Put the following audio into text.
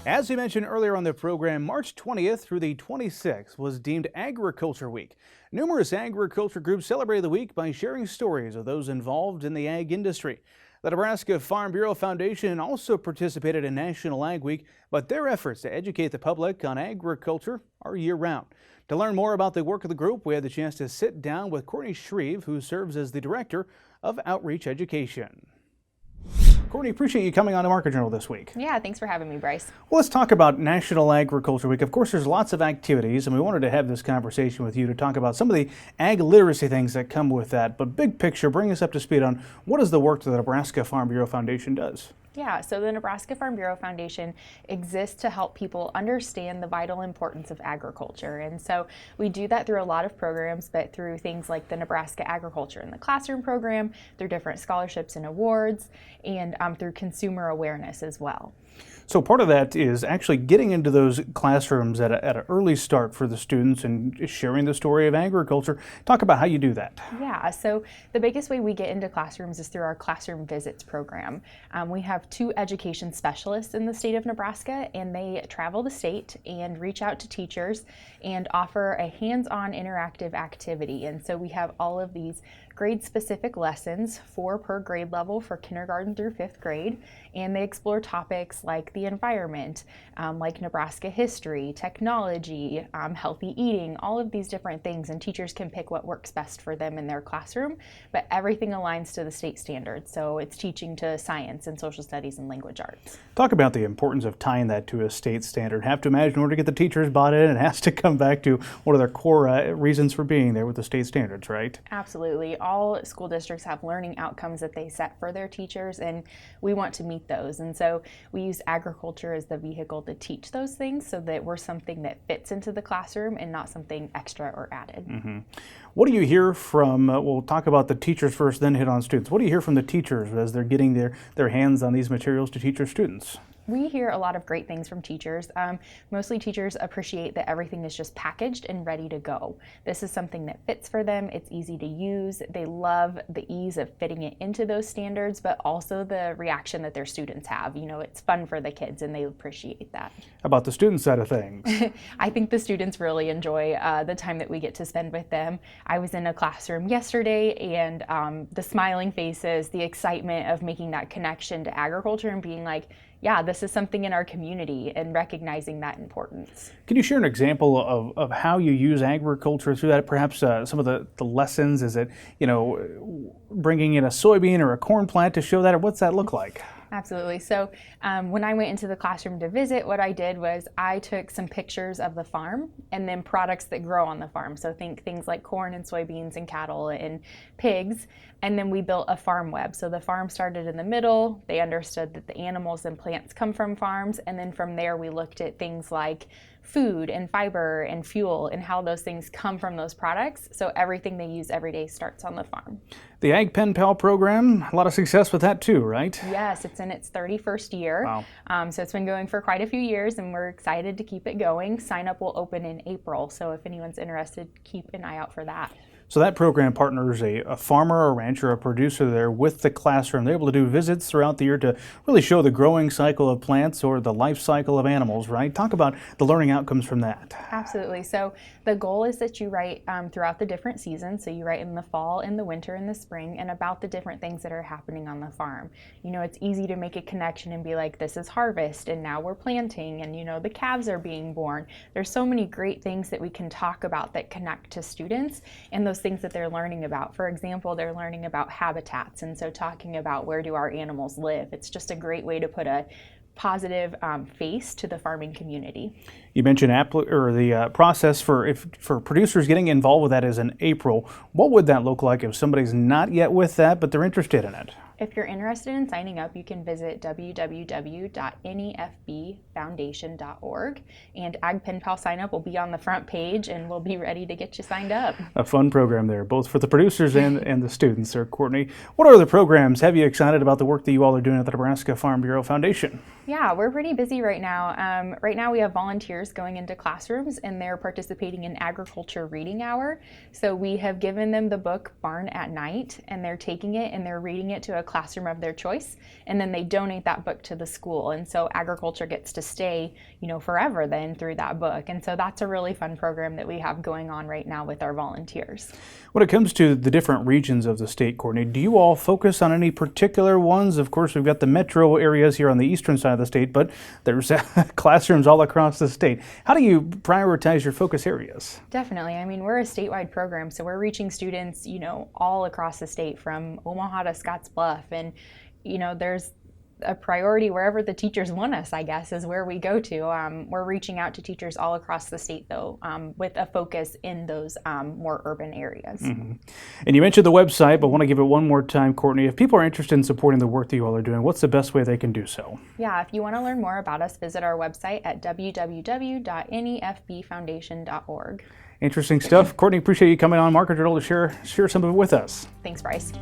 As we mentioned earlier on the program, March 20th through the 26th was deemed Agriculture Week. Numerous agriculture groups celebrated the week by sharing stories of those involved in the ag industry. The Nebraska Farm Bureau Foundation also participated in National Ag Week, but their efforts to educate the public on agriculture are year-round. To learn more about the work of the group, we had the chance to sit down with Courtney Shreve, who serves as the Director of Outreach Education. Courtney, appreciate you coming on to Market Journal this week. Yeah, thanks for having me, Bryce. Well, let's talk about National Agriculture Week. Of course, there's lots of activities, and we wanted to have this conversation with you to talk about some of the ag literacy things that come with that. But big picture, bring us up to speed on what is the work that the Nebraska Farm Bureau Foundation does. Yeah, so the Nebraska Farm Bureau Foundation exists to help people understand the vital importance of agriculture. And so we do that through a lot of programs, but through things like the Nebraska Agriculture in the Classroom program, through different scholarships and awards, and through consumer awareness as well. So part of that is actually getting into those classrooms at an early start for the students and sharing the story of agriculture. Talk about how you do that. Yeah, so the biggest way we get into classrooms is through our Classroom Visits program. We have 2 education specialists in the state of Nebraska, and they travel the state and reach out to teachers and offer a hands-on interactive activity. And so we have all of these grade-specific lessons, 4 per grade level for kindergarten through 5th grade, and they explore topics like the environment, like Nebraska history, technology, healthy eating, all of these different things, and teachers can pick what works best for them in their classroom, but everything aligns to the state standards, so it's teaching to science and social studies and language arts. Talk about the importance of tying that to a state standard. Have to imagine in order to get the teachers bought in, it has to come back to one of their core reasons for being there with the state standards, right? Absolutely. All school districts have learning outcomes that they set for their teachers, and we want to meet those. And so we use agriculture as the vehicle to teach those things so that we're something that fits into the classroom and not something extra or added. Mm-hmm. What do you hear from, we'll talk about the teachers first, then hit on students. What do you hear from the teachers as they're getting their hands on these materials to teach their students? We hear a lot of great things from teachers. Mostly teachers appreciate that everything is just packaged and ready to go. This is something that fits for them. It's easy to use. They love the ease of fitting it into those standards, but also the reaction that their students have. You know, it's fun for the kids and they appreciate that. How about the student side of things? I think the students really enjoy the time that we get to spend with them. I was in a classroom yesterday, and the smiling faces, the excitement of making that connection to agriculture and being like, yeah, this is something in our community, and recognizing that importance. Can you share an example of how you use agriculture through that? Perhaps some of the lessons, is it, bringing in a soybean or a corn plant to show that, or what's that look like? Absolutely. So when I went into the classroom to visit, what I did was I took some pictures of the farm and then products that grow on the farm. So think things like corn and soybeans and cattle and pigs. And then we built a farm web. So the farm started in the middle. They understood that the animals and plants come from farms. And then from there, we looked at things like food and fiber and fuel and how those things come from those products. So everything they use every day starts on the farm. The Ag Pen Pal program, a lot of success with that too, right? Yes, it's in its 31st year. Wow. So it's been going for quite a few years, and we're excited to keep it going. Sign up will open in April, so if anyone's interested, keep an eye out for that. So that program partners a farmer, a rancher, a producer there with the classroom. They're able to do visits throughout the year to really show the growing cycle of plants or the life cycle of animals, right? Talk about the learning outcomes from that. Absolutely. So the goal is that you write throughout the different seasons. So you write in the fall, in the winter, in the spring, and about the different things that are happening on the farm. You know, it's easy to make a connection and be like, this is harvest, and now we're planting, and the calves are being born. There's so many great things that we can talk about that connect to students and those things that they're learning about. For example, they're learning about habitats, and so talking about where do our animals live. It's just a great way to put a positive face to the farming community. You mentioned the process for producers getting involved with that is in April. What would that look like if somebody's not yet with that, but they're interested in it? If you're interested in signing up, you can visit www.nefbfoundation.org, and Ag Pen Pal sign up will be on the front page, and we'll be ready to get you signed up. A fun program there, both for the producers and the students there, Courtney. What other programs have you excited about the work that you all are doing at the Nebraska Farm Bureau Foundation? Yeah, we're pretty busy right now. Right now we have volunteers going into classrooms, and they're participating in Agriculture Reading Hour. So we have given them the book Barn at Night, and they're taking it and they're reading it to a classroom of their choice, and then they donate that book to the school. And so agriculture gets to stay, forever then through that book. And so that's a really fun program that we have going on right now with our volunteers. When it comes to the different regions of the state, Courtney, do you all focus on any particular ones? Of course, we've got the metro areas here on the eastern side of the state, but there's classrooms all across the state. How do you prioritize your focus areas? Definitely. I mean, we're a statewide program, so we're reaching students, all across the state from Omaha to Scottsbluff. And, there's a priority wherever the teachers want us, I guess, is where we go to. We're reaching out to teachers all across the state, though, with a focus in those more urban areas. Mm-hmm. And you mentioned the website, but I want to give it one more time, Courtney. If people are interested in supporting the work that you all are doing, what's the best way they can do so? Yeah, if you want to learn more about us, visit our website at www.nefbfoundation.org. Interesting stuff. Courtney, appreciate you coming on Market Journal to share some of it with us. Thanks, Bryce.